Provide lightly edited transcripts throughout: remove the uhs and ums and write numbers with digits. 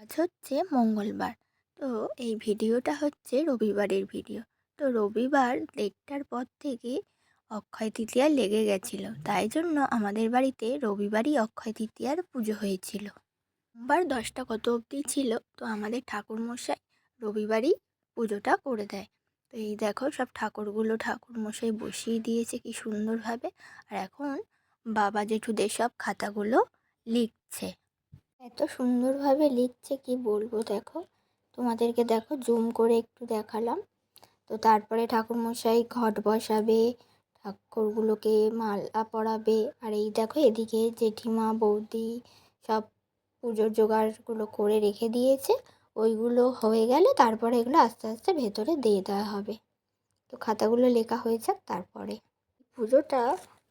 আজ হচ্ছে মঙ্গলবার। তো এই ভিডিওটা হচ্ছে রবিবারের ভিডিও। তো রবিবার 1টার পর থেকে অক্ষয় তৃতীয়া লেগে গেছিলো, তাই জন্য আমাদের বাড়িতে রবিবারই অক্ষয় তৃতীয়ার পুজো হয়েছিল। সোমবার 10টা কত অবধি ছিল, তো আমাদের ঠাকুরমশাই রবিবারই পুজোটা করে দেয়। তো এই দেখো সব ঠাকুরমশাই বসিয়ে দিয়েছে কি সুন্দরভাবে। আর এখন বাবা জেঠুদের সব খাতাগুলো লিখছে। এত সুন্দরভাবে লিখছে কি বলবো। দেখো তোমাদেরকে দেখো জুম করে একটু দেখালাম। তো তারপরে ঠাকুরমশাই ঘট বসাবে, ঠাকুরগুলোকে মালা পরাবে। আর এই দেখো এদিকে জেঠিমা বৌদি সব পুজোর জোগাড়গুলো করে রেখে দিয়েছে। ওইগুলো হয়ে গেলে তারপরে এগুলো আস্তে আস্তে ভেতরে দিয়ে দেওয়া হবে। তো খাতাগুলো লেখা হয়ে যাক তারপরে। পুজোটা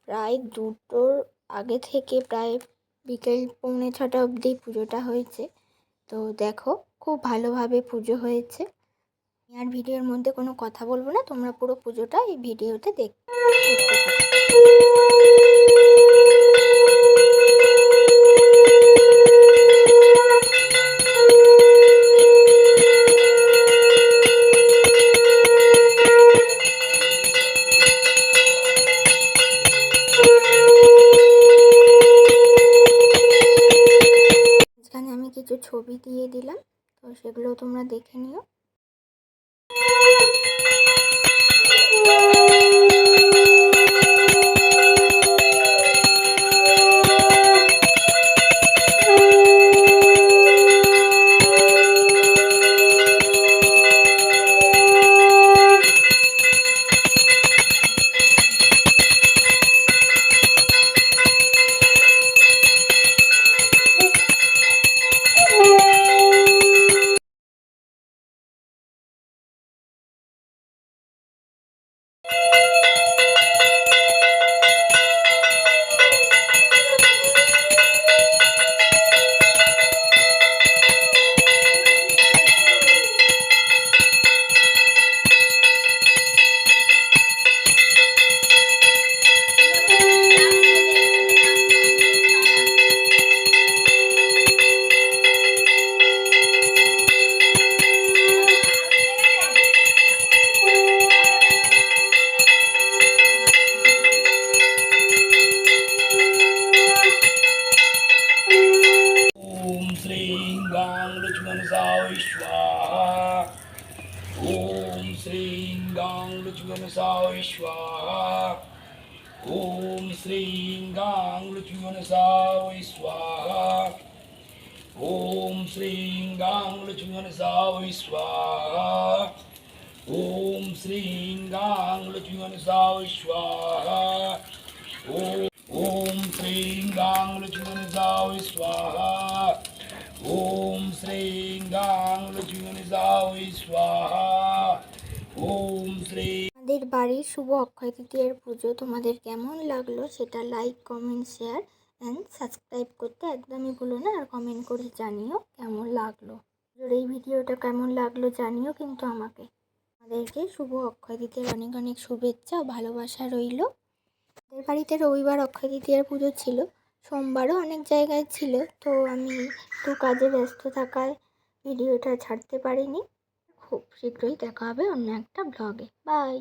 প্রায় 2টোর আগে থেকে প্রায় বিকেল 6:45 অবধি পুজোটা হয়েছে। তো দেখো খুব ভালোভাবে পুজো হয়েছে। আর ভিডিওর মধ্যে কোনো কথা বলবো না, তোমরা পুরো পুজোটা এই ভিডিওতে দেখতে থাকো। এখানে আমি কিছু ছবি দিয়ে দিলাম, তো সেগুলো তোমরা দেখে নিও। लक्ष्मणसाय स्वाहा। ओम श्रीं गां लक्ष्मणसाय स्वाहा। ओम श्रीं गां लक्ष्मणसाय स्वाहा। ओम श्रीं गां लक्ष्मणसाय स्वाहा। ओम श्रीं गां लक्ष्मणसाय स्वाहा। ओम श्रीं गां लक्ष्मणसाय स्वाहा। ओम श्रीं गां लक्ष्मणसाय स्वाहा। ओम श्री। আমাদের বাড়ির শুভ অক্ষয় তৃতীয়ার পুজো তোমাদের কেমন লাগলো সেটা like, comment, share and subscribe করতে একদমই ভুলো না। আর কমেন্ট করে জানিও কেমন লাগলো। এই ভিডিওটা কেমন লাগলো জানিও কিন্তু আমাকে। আমাদেরকে শুভ অক্ষয় তৃতীয়ার অনেক অনেক শুভেচ্ছা ও ভালোবাসা রইল। আমাদের বাড়িতে রবিবার অক্ষয় তৃতীয়ার পুজো ছিল, সোমবারও অনেক জায়গায় ছিল। তো আমি একটু কাজে ব্যস্ত থাকায় ভিডিওটা ছাড়তে পারিনি। খুব শীঘ্রই দেখা হবে অন্য একটা ব্লগে। বাই।